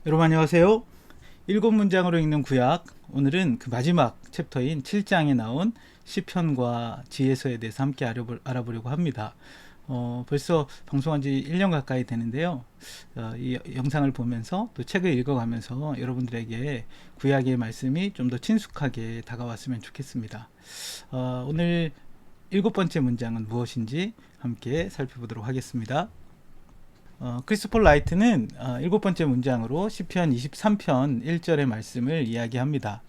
여러분 안녕하세요. 7문장으로 읽는 구약, 오늘은 그 마지막 챕터인 7장에 나온 시편과 지혜서에 대해서 함께 알아보려고 합니다. 벌써 방송한 지 1년 가까이 되는데요. 이 영상을 보면서 또 책을 읽어가면서 여러분들에게 구약의 말씀이 좀 더 친숙하게 다가왔으면 좋겠습니다. 오늘 7번째 문장은 무엇인지 함께 살펴보도록 하겠습니다. 크리스토퍼 라이트는 7번째 문장으로 시편 23편 1절의 말씀을 이야기합니다.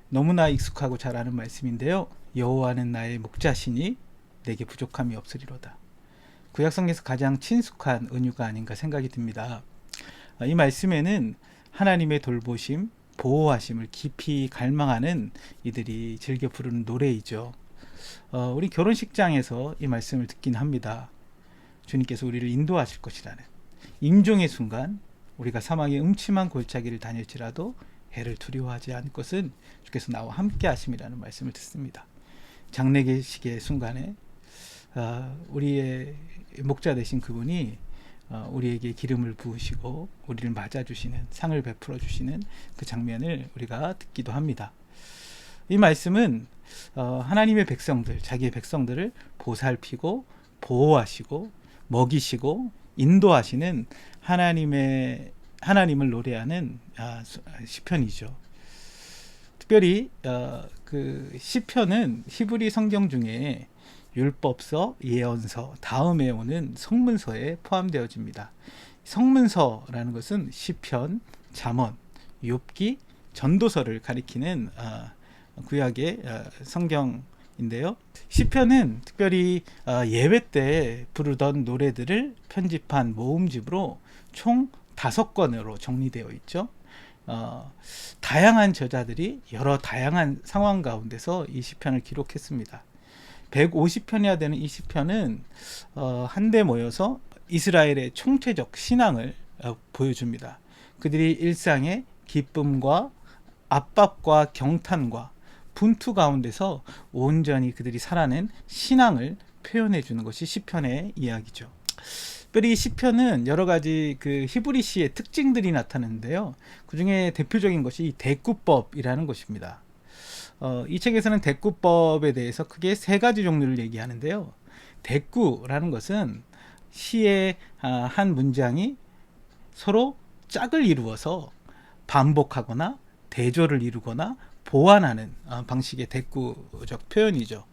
너무나 익숙하고 잘 아는 말씀인데요. 여호와는 나의 목자시니 내게 부족함이 없으리로다. 구약성경에서 가장 친숙한 은유가 아닌가 생각이 듭니다. 이 말씀에는 하나님의 돌보심, 보호하심을 깊이 갈망하는 이들이 즐겨 부르는 노래이죠. 우리 결혼식장에서 이 말씀을 듣긴 합니다. 주님께서 우리를 인도하실 것이라는 임종의 순간, 우리가 사망의 음침한 골짜기를 다닐지라도 해를 두려워하지 않을 것은 주께서 나와 함께 하심이라는 말씀을 듣습니다. 장례식의 순간에 우리의 목자 되신 그분이 우리에게 기름을 부으시고 우리를 맞아주시는, 상을 베풀어 주시는 그 장면을 우리가 듣기도 합니다. 이 말씀은 하나님의 백성들, 자기의 백성들을 보살피고 보호하시고 먹이시고 인도하시는 하나님을 노래하는 시편이죠. 특별히 그 시편은 히브리 성경 중에 율법서, 예언서 다음에 오는 성문서에 포함되어집니다. 성문서라는 것은 시편, 잠언, 욥기, 전도서를 가리키는 구약의 성경인데요. 시편은 특별히 예배 때 부르던 노래들을 편집한 모음집으로 총 5권으로 정리되어 있죠. 다양한 저자들이 여러 다양한 상황 가운데서 이 시편을 기록했습니다. 150편이나 되는 이 시편은 한데 모여서 이스라엘의 총체적 신앙을 보여줍니다. 그들이 일상의 기쁨과 압박과 경탄과 분투 가운데서 온전히 그들이 살아낸 신앙을 표현해 주는 것이 시편의 이야기죠. 특별히 시편은 여러 가지 그 히브리 시의 특징들이 나타나는데요. 그 중에 대표적인 것이 대꾸법이라는 것입니다. 이 책에서는 대꾸법에 대해서 크게 3가지 종류를 얘기하는데요. 대꾸라는 것은 시의 한 문장이 서로 짝을 이루어서 반복하거나 대조를 이루거나 보완하는 방식의 대꾸적 표현이죠.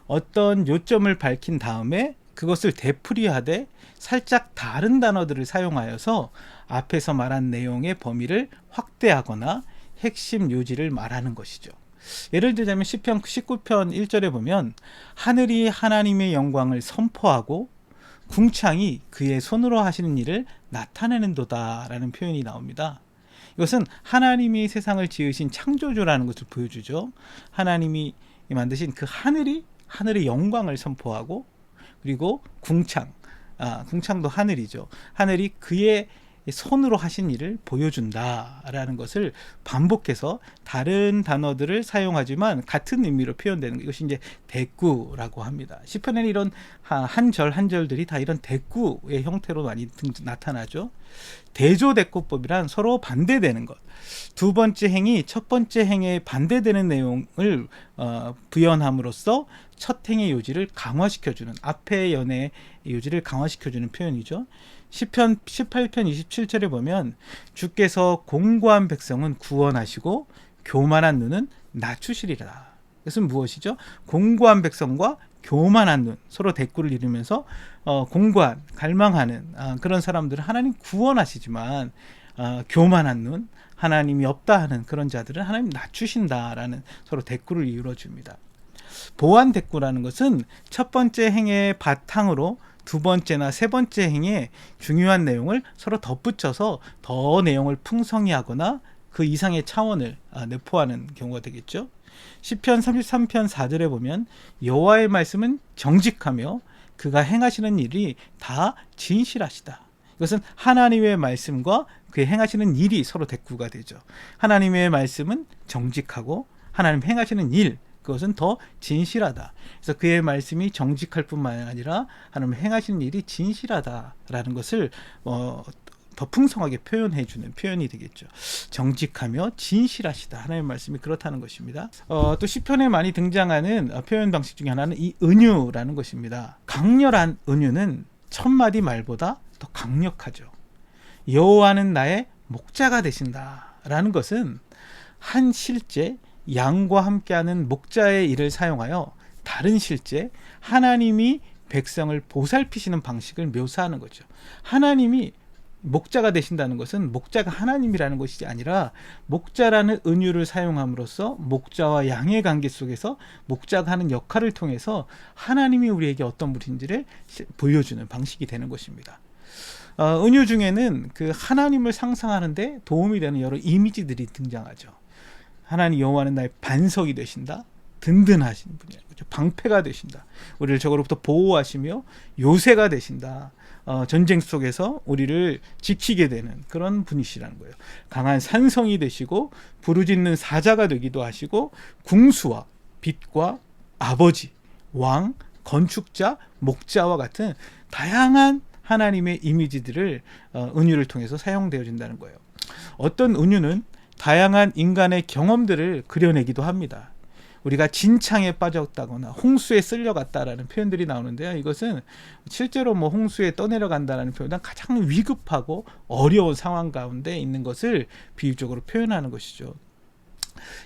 어떤 요점을 밝힌 다음에 그것을 되풀이하되 살짝 다른 단어들을 사용하여서 앞에서 말한 내용의 범위를 확대하거나 핵심 요지를 말하는 것이죠. 예를 들자면 시편 19편 1절에 보면 하늘이 하나님의 영광을 선포하고 궁창이 그의 손으로 하시는 일을 나타내는도다 라는 표현이 나옵니다. 이것은 하나님이 세상을 지으신 창조주라는 것을 보여주죠. 하나님이 만드신 그 하늘의 영광을 선포하고, 그리고 궁창도 하늘이죠. 하늘이 그의 손으로 하신 일을 보여준다라는 것을 반복해서 다른 단어들을 사용하지만 같은 의미로 표현되는 이것이 이제 대꾸라고 합니다. 시편에는 이런 한 절 한 절들이 다 이런 대꾸의 형태로 많이 나타나죠. 대조대꾸법이란 서로 반대되는 것. 두 번째 행이 첫 번째 행에 반대되는 내용을 부연함으로써 첫 행의 요지를 강화시켜주는, 앞의 연의 요지를 강화시켜주는 표현이죠. 시편 18편 27절에 보면 주께서 공고한 백성은 구원하시고 교만한 눈은 낮추시리라. 이것은 무엇이죠? 공고한 백성과 교만한 눈, 서로 대꾸를 이루면서 공고한, 갈망하는 그런 사람들은 하나님 구원하시지만 교만한 눈, 하나님이 없다 하는 그런 자들은 하나님 낮추신다라는 서로 대꾸를 이루어줍니다. 보완 대꾸라는 것은 첫 번째 행의 바탕으로 두 번째나 세 번째 행에 중요한 내용을 서로 덧붙여서 더 내용을 풍성히 하거나 그 이상의 차원을 내포하는 경우가 되겠죠. 시편 33편 4절에 보면 여호와의 말씀은 정직하며 그가 행하시는 일이 다 진실하시다. 이것은 하나님의 말씀과 그의 행하시는 일이 서로 대꾸가 되죠. 하나님의 말씀은 정직하고 하나님 행하시는 일, 그것은 더 진실하다. 그래서 그의 말씀이 정직할 뿐만 아니라 하나님 행하시는 일이 진실하다라는 것을 더 풍성하게 표현해주는 표현이 되겠죠. 정직하며 진실하시다. 하나님의 말씀이 그렇다는 것입니다. 또 시편에 많이 등장하는 표현 방식 중에 하나는 이 은유라는 것입니다. 강렬한 은유는 천마디 말보다 더 강력하죠. 여호와는 나의 목자가 되신다라는 것은 한 실제 양과 함께하는 목자의 일을 사용하여 다른 실제 하나님이 백성을 보살피시는 방식을 묘사하는 거죠. 하나님이 목자가 되신다는 것은 목자가 하나님이라는 것이 아니라 목자라는 은유를 사용함으로써 목자와 양의 관계 속에서 목자가 하는 역할을 통해서 하나님이 우리에게 어떤 분인지를 보여주는 방식이 되는 것입니다. 은유 중에는 그 하나님을 상상하는데 도움이 되는 여러 이미지들이 등장하죠. 하나님 여호와는 나의 반석이 되신다. 든든하신 분이야. 그렇죠? 방패가 되신다. 우리를 적으로부터 보호하시며 요새가 되신다. 전쟁 속에서 우리를 지키게 되는 그런 분이시라는 거예요. 강한 산성이 되시고 부르짖는 사자가 되기도 하시고 궁수와 빛과 아버지, 왕, 건축자, 목자와 같은 다양한 하나님의 이미지들을 은유를 통해서 사용되어진다는 거예요. 어떤 은유는 다양한 인간의 경험들을 그려내기도 합니다. 우리가 진창에 빠졌다거나 홍수에 쓸려갔다라는 표현들이 나오는데요. 이것은 실제로 홍수에 떠내려간다는 표현은 가장 위급하고 어려운 상황 가운데 있는 것을 비유적으로 표현하는 것이죠.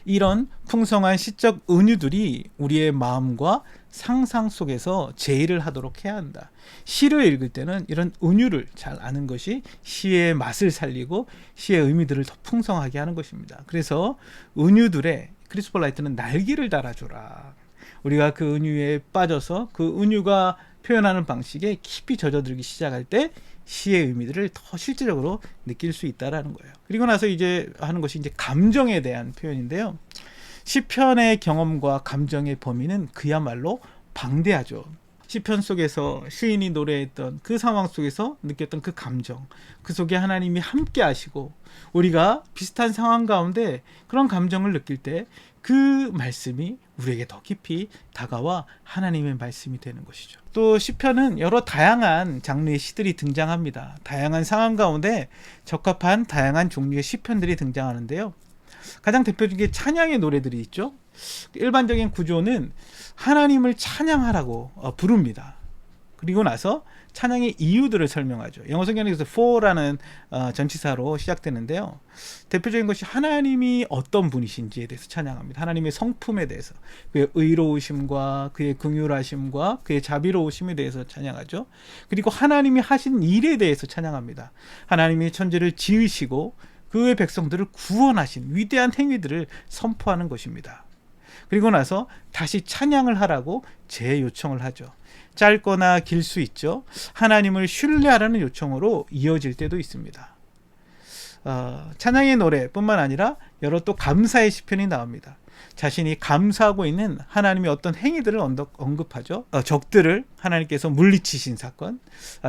이런 풍성한 시적 은유들이 우리의 마음과 상상 속에서 제의를 하도록 해야 한다. 시를 읽을 때는 이런 은유를 잘 아는 것이 시의 맛을 살리고 시의 의미들을 더 풍성하게 하는 것입니다. 그래서 은유들의 크리스토퍼 라이트는 날개를 달아줘라. 우리가 그 은유에 빠져서 그 은유가 표현하는 방식에 깊이 젖어들기 시작할 때 시의 의미들을 더 실제적으로 느낄 수 있다라는 거예요. 그리고 나서 이제 하는 것이 이제 감정에 대한 표현인데요. 시편의 경험과 감정의 범위는 그야말로 방대하죠. 시편 속에서 시인이 노래했던 그 상황 속에서 느꼈던 그 감정, 그 속에 하나님이 함께 하시고 우리가 비슷한 상황 가운데 그런 감정을 느낄 때 그 말씀이 우리에게 더 깊이 다가와 하나님의 말씀이 되는 것이죠. 또 시편은 여러 다양한 장르의 시들이 등장합니다. 다양한 상황 가운데 적합한 다양한 종류의 시편들이 등장하는데요. 가장 대표적인 게 찬양의 노래들이 있죠. 일반적인 구조는 하나님을 찬양하라고 부릅니다. 그리고 나서 찬양의 이유들을 설명하죠. 영어 성경에서 for라는 전치사로 시작되는데요. 대표적인 것이 하나님이 어떤 분이신지에 대해서 찬양합니다. 하나님의 성품에 대해서, 그의 의로우심과 그의 긍휼하심과 그의 자비로우심에 대해서 찬양하죠. 그리고 하나님이 하신 일에 대해서 찬양합니다. 하나님이 천지를 지으시고 그의 백성들을 구원하신 위대한 행위들을 선포하는 것입니다. 그리고 나서 다시 찬양을 하라고 재요청을 하죠. 짧거나 길 수 있죠. 하나님을 신뢰하라는 요청으로 이어질 때도 있습니다. 찬양의 노래뿐만 아니라 여러 또 감사의 시편이 나옵니다. 자신이 감사하고 있는 하나님의 어떤 행위들을 언급하죠. 적들을 하나님께서 물리치신 사건,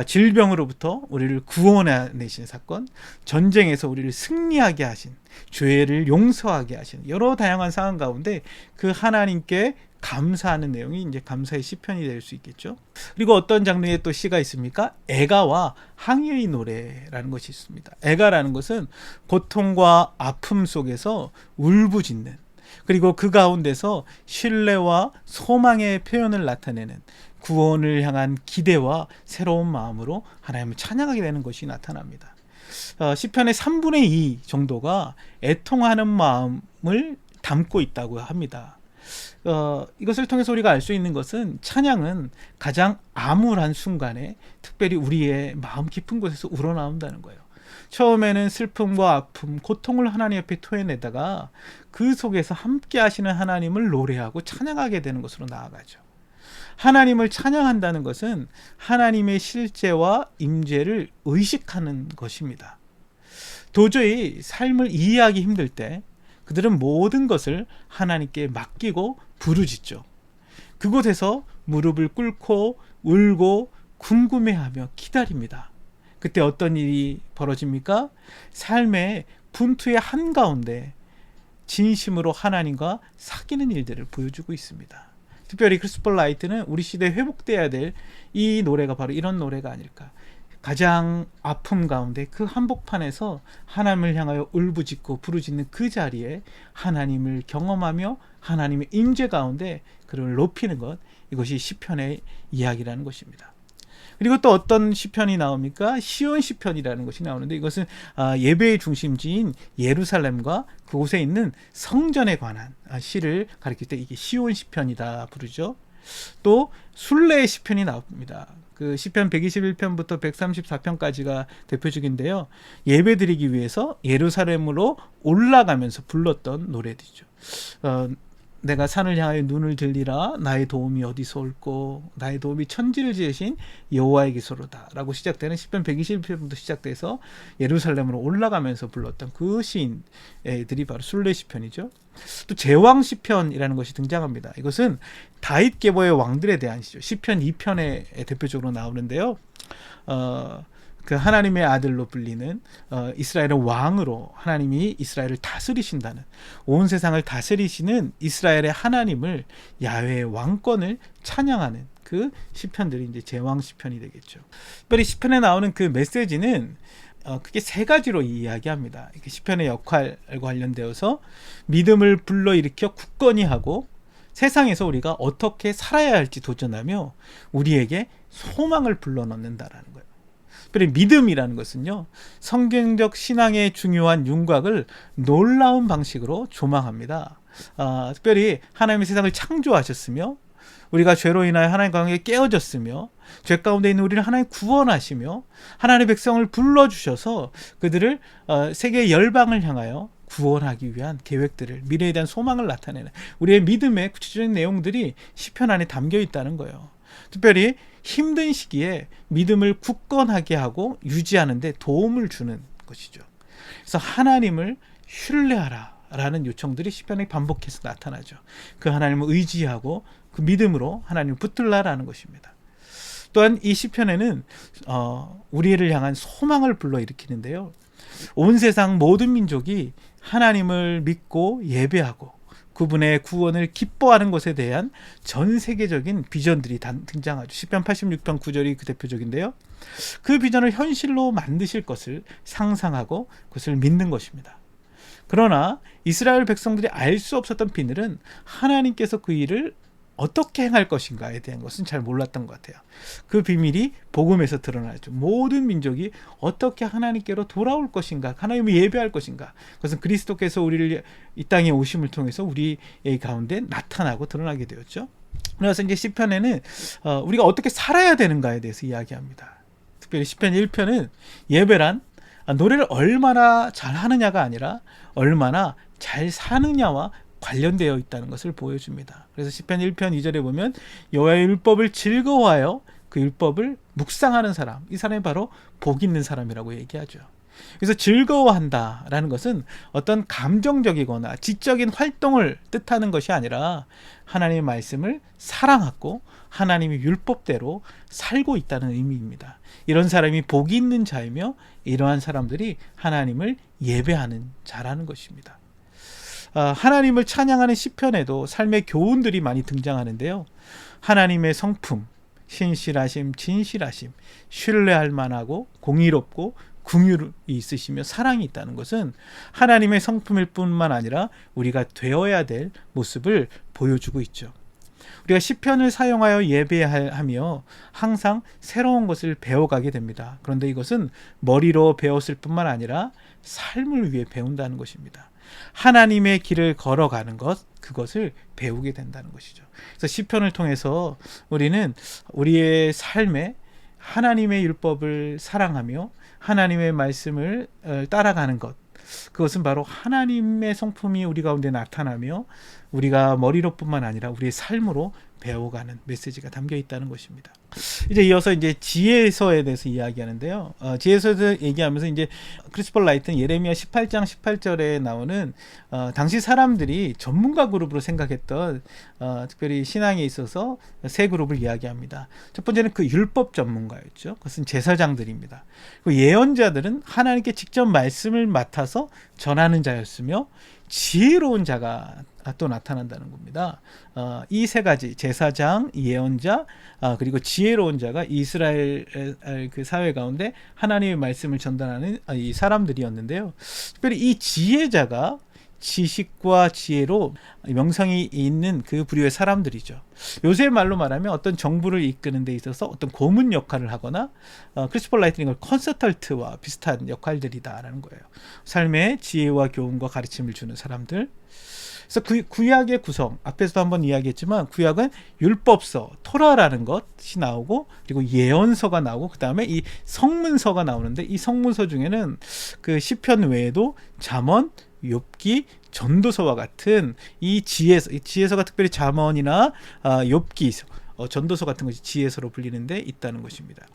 질병으로부터 우리를 구원해내신 사건, 전쟁에서 우리를 승리하게 하신, 죄를 용서하게 하신 여러 다양한 상황 가운데 그 하나님께 감사하는 내용이 이제 감사의 시편이 될 수 있겠죠. 그리고 어떤 장르의 또 시가 있습니까? 애가와 항의의 노래라는 것이 있습니다. 애가라는 것은 고통과 아픔 속에서 울부짖는, 그리고 그 가운데서 신뢰와 소망의 표현을 나타내는, 구원을 향한 기대와 새로운 마음으로 하나님을 찬양하게 되는 것이 나타납니다. 시편의 3분의 2 정도가 애통하는 마음을 담고 있다고 합니다. 이것을 통해서 우리가 알 수 있는 것은 찬양은 가장 암울한 순간에 특별히 우리의 마음 깊은 곳에서 우러나온다는 거예요. 처음에는 슬픔과 아픔, 고통을 하나님 앞에 토해내다가 그 속에서 함께 하시는 하나님을 노래하고 찬양하게 되는 것으로 나아가죠. 하나님을 찬양한다는 것은 하나님의 실제와 임재를 의식하는 것입니다. 도저히 삶을 이해하기 힘들 때 그들은 모든 것을 하나님께 맡기고 부르짖죠. 그곳에서 무릎을 꿇고 울고 궁금해하며 기다립니다. 그때 어떤 일이 벌어집니까? 삶의 분투의 한가운데 진심으로 하나님과 사귀는 일들을 보여주고 있습니다. 특별히 크리스토퍼 라이트는 우리 시대에 회복돼야 될 이 노래가 바로 이런 노래가 아닐까. 가장 아픔 가운데 그 한복판에서 하나님을 향하여 울부짖고 부르짖는 그 자리에 하나님을 경험하며 하나님의 임재 가운데 그를 높이는 것, 이것이 시편의 이야기라는 것입니다. 그리고 또 어떤 시편이 나옵니까? 시온 시편이라는 것이 나오는데, 이것은 예배의 중심지인 예루살렘과 그곳에 있는 성전에 관한 시를 가리킬 때 이게 시온 시편이다 부르죠. 또 순례의 시편이 나옵니다. 그 시편 121편부터 134편까지가 대표적인데요. 예배드리기 위해서 예루살렘으로 올라가면서 불렀던 노래들이죠. 내가 산을 향하여 눈을 들리라, 나의 도움이 어디서 올꼬, 나의 도움이 천지를 지으신 여호와에게서로다 라고 시작되는 시편 121편부터 시작돼서 예루살렘으로 올라가면서 불렀던 그 시인들이 바로 순례 시편이죠. 또 제왕 시편이라는 것이 등장합니다. 이것은 다윗 계보의 왕들에 대한 시죠. 시편 2편에 대표적으로 나오는데요. 그 하나님의 아들로 불리는 이스라엘의 왕으로 하나님이 이스라엘을 다스리신다는, 온 세상을 다스리시는 이스라엘의 하나님을, 야훼의 왕권을 찬양하는 그 시편들이 이제 제왕 시편이 되겠죠. 특별히 시편에 나오는 그 메시지는 크게 세 가지로 이야기합니다. 시편의 역할과 관련되어서 믿음을 불러일으켜 굳건히 하고, 세상에서 우리가 어떻게 살아야 할지 도전하며 우리에게 소망을 불러넣는다라는 거예요. 특별히 믿음이라는 것은요, 성경적 신앙의 중요한 윤곽을 놀라운 방식으로 조망합니다. 특별히 하나님의 세상을 창조하셨으며, 우리가 죄로 인하여 하나님 관계에 깨어졌으며, 죄 가운데 있는 우리를 하나님 구원하시며, 하나님의 백성을 불러주셔서 그들을 세계 열방을 향하여 구원하기 위한 계획들을, 미래에 대한 소망을 나타내는 우리의 믿음의 구체적인 내용들이 시편 안에 담겨 있다는 거예요. 특별히 힘든 시기에 믿음을 굳건하게 하고 유지하는 데 도움을 주는 것이죠. 그래서 하나님을 신뢰하라 라는 요청들이 시편에 반복해서 나타나죠. 그 하나님을 의지하고 그 믿음으로 하나님을 붙들라라는 것입니다. 또한 이 시편에는 우리를 향한 소망을 불러일으키는데요. 온 세상 모든 민족이 하나님을 믿고 예배하고 그분의 구원을 기뻐하는 것에 대한 전 세계적인 비전들이 등장하죠. 시편 86편 9절이 그 대표적인데요. 그 비전을 현실로 만드실 것을 상상하고 그것을 믿는 것입니다. 그러나 이스라엘 백성들이 알 수 없었던 비밀은 하나님께서 그 일을 어떻게 행할 것인가에 대한 것은 잘 몰랐던 것 같아요. 그 비밀이 복음에서 드러나죠. 모든 민족이 어떻게 하나님께로 돌아올 것인가, 하나님을 예배할 것인가, 그것은 그리스도께서 우리를 이 땅에 오심을 통해서 우리의 가운데 나타나고 드러나게 되었죠. 그래서 이제 시편에는 우리가 어떻게 살아야 되는가에 대해서 이야기합니다. 특별히 시편 1편은 예배란 노래를 얼마나 잘 하느냐가 아니라 얼마나 잘 사느냐와 관련되어 있다는 것을 보여줍니다. 그래서 시편 1편 2절에 보면 여호와의 율법을 즐거워하여 그 율법을 묵상하는 사람, 이 사람이 바로 복 있는 사람이라고 얘기하죠. 그래서 즐거워한다라는 것은 어떤 감정적이거나 지적인 활동을 뜻하는 것이 아니라 하나님의 말씀을 사랑하고 하나님의 율법대로 살고 있다는 의미입니다. 이런 사람이 복이 있는 자이며 이러한 사람들이 하나님을 예배하는 자라는 것입니다. 하나님을 찬양하는 시편에도 삶의 교훈들이 많이 등장하는데요. 하나님의 성품, 신실하심, 진실하심, 신뢰할 만하고 공의롭고 긍휼이 있으시며 사랑이 있다는 것은 하나님의 성품일 뿐만 아니라 우리가 되어야 될 모습을 보여주고 있죠. 우리가 시편을 사용하여 예배하며 항상 새로운 것을 배워가게 됩니다. 그런데 이것은 머리로 배웠을 뿐만 아니라 삶을 위해 배운다는 것입니다. 하나님의 길을 걸어가는 것, 그것을 배우게 된다는 것이죠. 그래서 시편을 통해서 우리는 우리의 삶에 하나님의 율법을 사랑하며 하나님의 말씀을 따라가는 것, 그것은 바로 하나님의 성품이 우리 가운데 나타나며 우리가 머리로뿐만 아니라 우리의 삶으로 배워가는 메시지가 담겨 있다는 것입니다. 이제 이어서 이제 지혜서에 대해서 이야기하는데요. 지혜서에서 얘기하면서 이제 크리스토퍼 라이트는 예레미야 18장 18절에 나오는 당시 사람들이 전문가 그룹으로 생각했던 특별히 신앙에 있어서 세 그룹을 이야기합니다. 첫 번째는 그 율법 전문가였죠. 그것은 제사장들입니다. 그 예언자들은 하나님께 직접 말씀을 맡아서 전하는 자였으며 지혜로운 자가 또 나타난다는 겁니다. 이 세 가지 제사장, 예언자, 그리고 지혜로운 자가 이스라엘 그 사회 가운데 하나님의 말씀을 전달하는 이 사람들이었는데요. 특별히 이 지혜자가 지식과 지혜로 명성이 있는 그 부류의 사람들이죠. 요새 말로 말하면 어떤 정부를 이끄는 데 있어서 어떤 고문 역할을 하거나 크리스토퍼 라이트닝을 컨설턴트와 비슷한 역할들이다라는 거예요. 삶의 지혜와 교훈과 가르침을 주는 사람들. 그래서 구약의 구성, 앞에서도 한번 이야기했지만 구약은 율법서, 토라라는 것이 나오고 그리고 예언서가 나오고 그 다음에 이 성문서가 나오는데 이 성문서 중에는 그 시편 외에도 잠언, 욥기, 전도서와 같은 이 지혜서가 특별히 잠언이나 욥기, 전도서 같은 것이 지혜서로 불리는데 있다는 것입니다.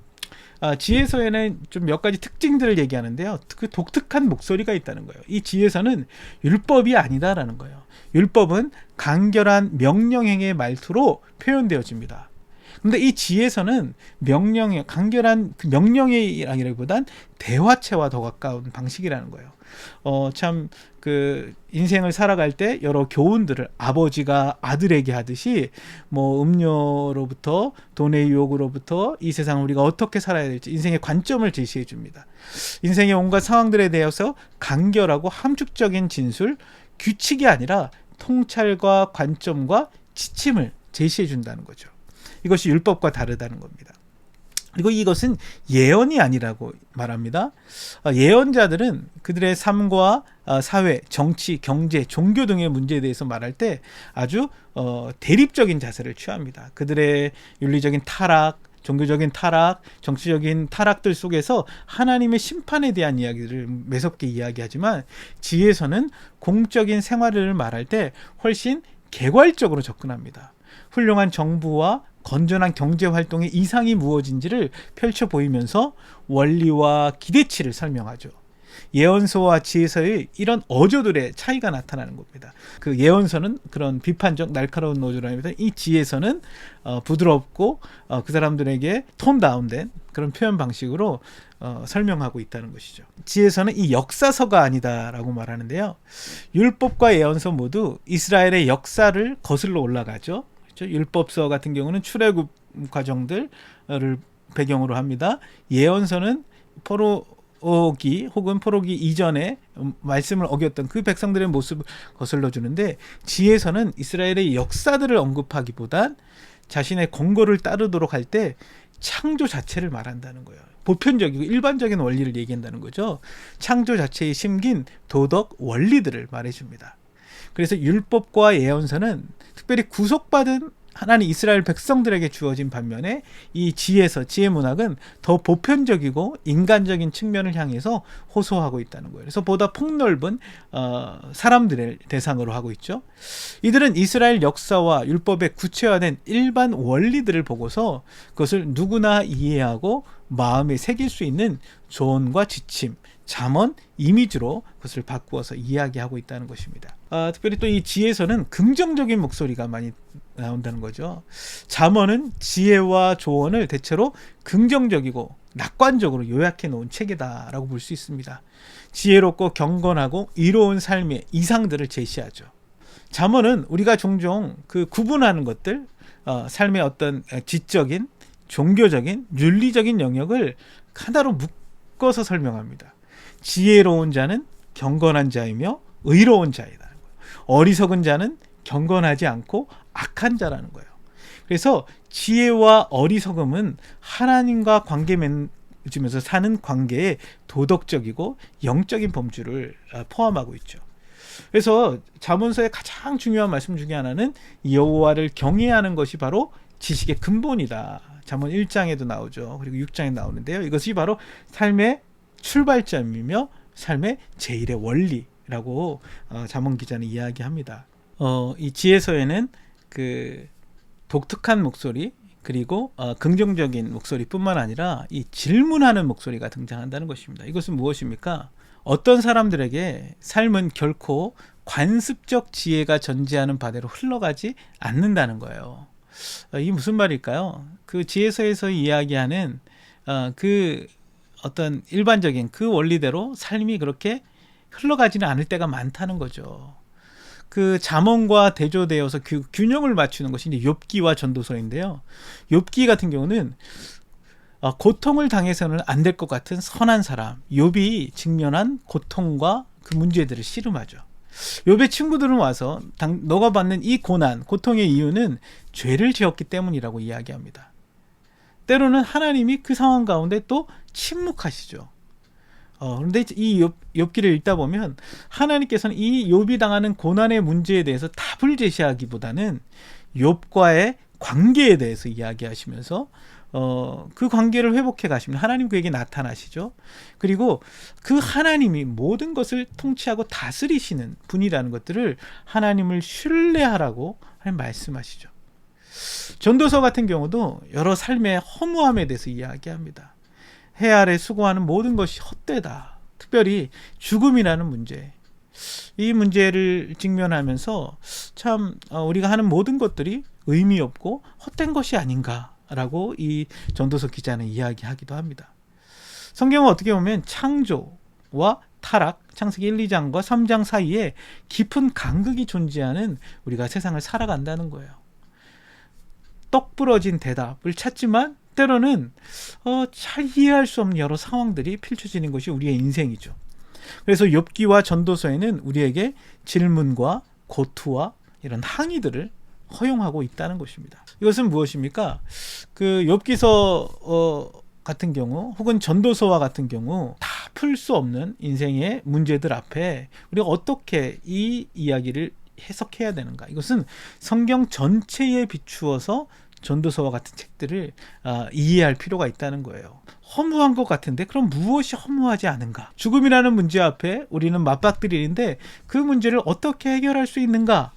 지혜서에는 좀 몇 가지 특징들을 얘기하는데요. 그 독특한 목소리가 있다는 거예요. 이 지혜서는 율법이 아니다라는 거예요. 율법은 간결한 명령형의 말투로 표현되어집니다. 근데 이 지혜서는 간결한 명령이라기보단 대화체와 더 가까운 방식이라는 거예요. 참 그 인생을 살아갈 때 여러 교훈들을 아버지가 아들에게 하듯이 뭐 음료로부터 돈의 유혹으로부터 이 세상을 우리가 어떻게 살아야 될지 인생의 관점을 제시해 줍니다. 인생의 온갖 상황들에 대해서 간결하고 함축적인 진술, 규칙이 아니라 통찰과 관점과 지침을 제시해 준다는 거죠. 이것이 율법과 다르다는 겁니다. 그리고 이것은 예언이 아니라고 말합니다. 예언자들은 그들의 삶과 사회, 정치, 경제, 종교 등의 문제에 대해서 말할 때 아주 대립적인 자세를 취합니다. 그들의 윤리적인 타락, 종교적인 타락, 정치적인 타락들 속에서 하나님의 심판에 대한 이야기를 매섭게 이야기하지만 지혜서는 공적인 생활을 말할 때 훨씬 개괄적으로 접근합니다. 훌륭한 정부와 건전한 경제 활동의 이상이 무엇인지를 펼쳐 보이면서 원리와 기대치를 설명하죠. 예언서와 지혜서의 이런 어조들의 차이가 나타나는 겁니다. 그 예언서는 그런 비판적 날카로운 어조랍니다. 이 지혜서는 부드럽고 그 사람들에게 톤 다운된 그런 표현 방식으로 설명하고 있다는 것이죠. 지혜서는 이 역사서가 아니다라고 말하는데요. 율법과 예언서 모두 이스라엘의 역사를 거슬러 올라가죠. 율법서 같은 경우는 출애굽 과정들을 배경으로 합니다. 예언서는 포로기 혹은 포로기 이전에 말씀을 어겼던 그 백성들의 모습을 거슬러 주는데 지혜서는 이스라엘의 역사들을 언급하기보단 자신의 권고를 따르도록 할 때 창조 자체를 말한다는 거예요. 보편적이고 일반적인 원리를 얘기한다는 거죠. 창조 자체에 심긴 도덕 원리들을 말해줍니다. 그래서 율법과 예언서는 특별히 구속받은 하나님 이스라엘 백성들에게 주어진 반면에 이 지혜 문학은 더 보편적이고 인간적인 측면을 향해서 호소하고 있다는 거예요. 그래서 보다 폭넓은 사람들의 대상으로 하고 있죠. 이들은 이스라엘 역사와 율법에 구체화된 일반 원리들을 보고서 그것을 누구나 이해하고 마음에 새길 수 있는 조언과 지침, 잠언, 이미지로 그것을 바꾸어서 이야기하고 있다는 것입니다. 특별히 또 이 지혜서는 긍정적인 목소리가 많이 나온다는 거죠. 잠언은 지혜와 조언을 대체로 긍정적이고 낙관적으로 요약해 놓은 책이다라고 볼 수 있습니다. 지혜롭고 경건하고 이로운 삶의 이상들을 제시하죠. 잠언은 우리가 종종 그 구분하는 것들, 삶의 어떤 지적인, 종교적인, 윤리적인 영역을 하나로 묶어서 설명합니다. 지혜로운 자는 경건한 자이며 의로운 자이다. 어리석은 자는 경건하지 않고 악한 자라는 거예요. 그래서 지혜와 어리석음은 하나님과 관계 맺으면서 사는 관계에 도덕적이고 영적인 범주를 포함하고 있죠. 그래서 잠언서의 가장 중요한 말씀 중에 하나는 여호와를 경외하는 것이 바로 지식의 근본이다. 잠언 1장에도 나오죠. 그리고 6장에 나오는데요. 이것이 바로 삶의 출발점이며 삶의 제일의 원리라고 잠언 기자는 이야기합니다. 이 지혜서에는 그 독특한 목소리 그리고 긍정적인 목소리뿐만 아니라 이 질문하는 목소리가 등장한다는 것입니다. 이것은 무엇입니까? 어떤 사람들에게 삶은 결코 관습적 지혜가 전제하는 바대로 흘러가지 않는다는 거예요. 이게 무슨 말일까요? 그 지혜서에서 이야기하는 그 어떤 일반적인 그 원리대로 삶이 그렇게 흘러가지는 않을 때가 많다는 거죠. 그 잠언과 대조되어서 그 균형을 맞추는 것이 이제 욥기와 전도서인데요. 욥기 같은 경우는 고통을 당해서는 안 될 것 같은 선한 사람, 욥이 직면한 고통과 그 문제들을 씨름하죠. 욥의 친구들은 와서 너가 받는 이 고난, 고통의 이유는 죄를 지었기 때문이라고 이야기합니다. 때로는 하나님이 그 상황 가운데 또 침묵하시죠. 그런데 이 욥기를 읽다 보면 하나님께서는 이 욥이 당하는 고난의 문제에 대해서 답을 제시하기보다는 욥과의 관계에 대해서 이야기하시면서 그 관계를 회복해 가시면 하나님 그에게 나타나시죠. 그리고 그 하나님이 모든 것을 통치하고 다스리시는 분이라는 것들을 하나님을 신뢰하라고 말씀하시죠. 전도서 같은 경우도 여러 삶의 허무함에 대해서 이야기합니다. 해 아래 수고하는 모든 것이 헛되다. 특별히 죽음이라는 문제. 이 문제를 직면하면서 참 우리가 하는 모든 것들이 의미 없고 헛된 것이 아닌가라고 이 전도서 기자는 이야기하기도 합니다. 성경은 어떻게 보면 창조와 타락, 창세기 1, 2장과 3장 사이에 깊은 간극이 존재하는 우리가 세상을 살아간다는 거예요. 떡 부러진 대답을 찾지만 때로는 잘 이해할 수 없는 여러 상황들이 펼쳐지는 것이 우리의 인생이죠. 그래서 욥기와 전도서에는 우리에게 질문과 고투와 이런 항의들을 허용하고 있다는 것입니다. 이것은 무엇입니까? 그 욥기서 같은 경우 혹은 전도서와 같은 경우 다 풀 수 없는 인생의 문제들 앞에 우리가 어떻게 이 이야기를 해석해야 되는가? 이것은 성경 전체에 비추어서 전도서와 같은 책들을 이해할 필요가 있다는 거예요. 허무한 것 같은데 그럼 무엇이 허무하지 않은가? 죽음이라는 문제 앞에 우리는 맞박들일인데 그 문제를 어떻게 해결할 수 있는가?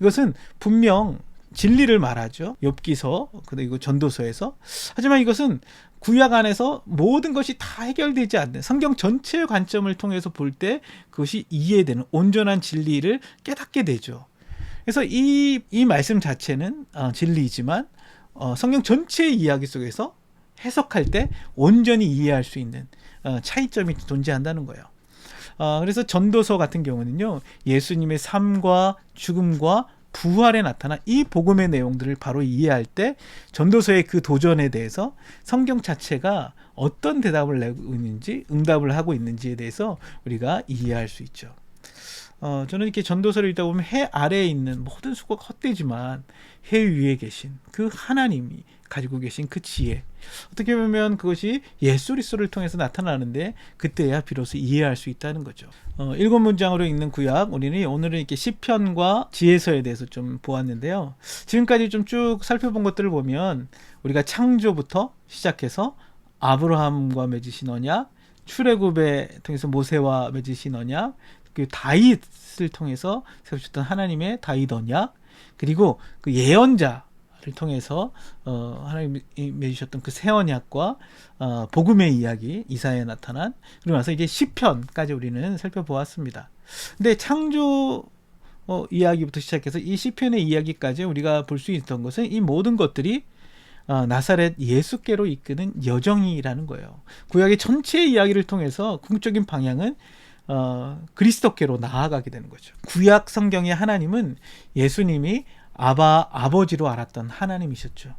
이것은 분명 진리를 말하죠. 욥기서 그리고 전도서에서. 하지만 이것은 구약 안에서 모든 것이 다 해결되지 않는 성경 전체의 관점을 통해서 볼 때 그것이 이해되는 온전한 진리를 깨닫게 되죠. 그래서 이 말씀 자체는 진리이지만 성경 전체의 이야기 속에서 해석할 때 온전히 이해할 수 있는 차이점이 존재한다는 거예요. 그래서 전도서 같은 경우는요, 예수님의 삶과 죽음과 부활에 나타난 이 복음의 내용들을 바로 이해할 때 전도서의 그 도전에 대해서 성경 자체가 어떤 대답을 내고 있는지, 응답을 하고 있는지에 대해서 우리가 이해할 수 있죠. 저는 이렇게 전도서를 읽다 보면 해 아래에 있는 모든 수고가 헛되지만 해 위에 계신 그 하나님이 가지고 계신 그 지혜, 어떻게 보면 그것이 예수 그리스도를 통해서 나타나는데 그때야 비로소 이해할 수 있다는 거죠. 7문장으로 읽는 구약, 우리는 오늘은 이렇게 시편과 지혜서에 대해서 좀 보았는데요. 지금까지 좀 쭉 살펴본 것들을 보면 우리가 창조부터 시작해서 아브라함과 맺으신 언약, 출애굽에 통해서 모세와 맺으신 언약, 그 다윗을 통해서 세우셨던 하나님의 다윗 언약, 그리고 그 예언자를 통해서 하나님이 맺으셨던 그 새 언약과 복음의 이야기, 이사야에 나타난, 그리고 나서 이제 시편까지 우리는 살펴보았습니다. 근데 창조 이야기부터 시작해서 이 시편의 이야기까지 우리가 볼 수 있던 것은 이 모든 것들이 나사렛 예수께로 이끄는 여정이라는 거예요. 구약의 전체 이야기를 통해서 궁극적인 방향은 그리스도께로 나아가게 되는 거죠. 구약 성경의 하나님은 예수님이 아버지로 알았던 하나님이셨죠.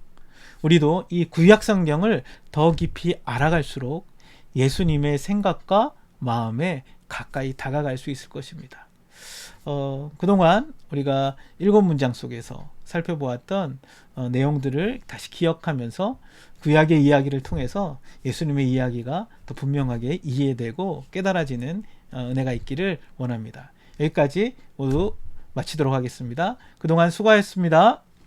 우리도 이 구약 성경을 더 깊이 알아갈수록 예수님의 생각과 마음에 가까이 다가갈 수 있을 것입니다. 그동안 우리가 7문장 속에서 살펴보았던 내용들을 다시 기억하면서 구약의 이야기를 통해서 예수님의 이야기가 더 분명하게 이해되고 깨달아지는 은혜가 있기를 원합니다. 여기까지 모두 마치도록 하겠습니다. 그동안 수고하셨습니다.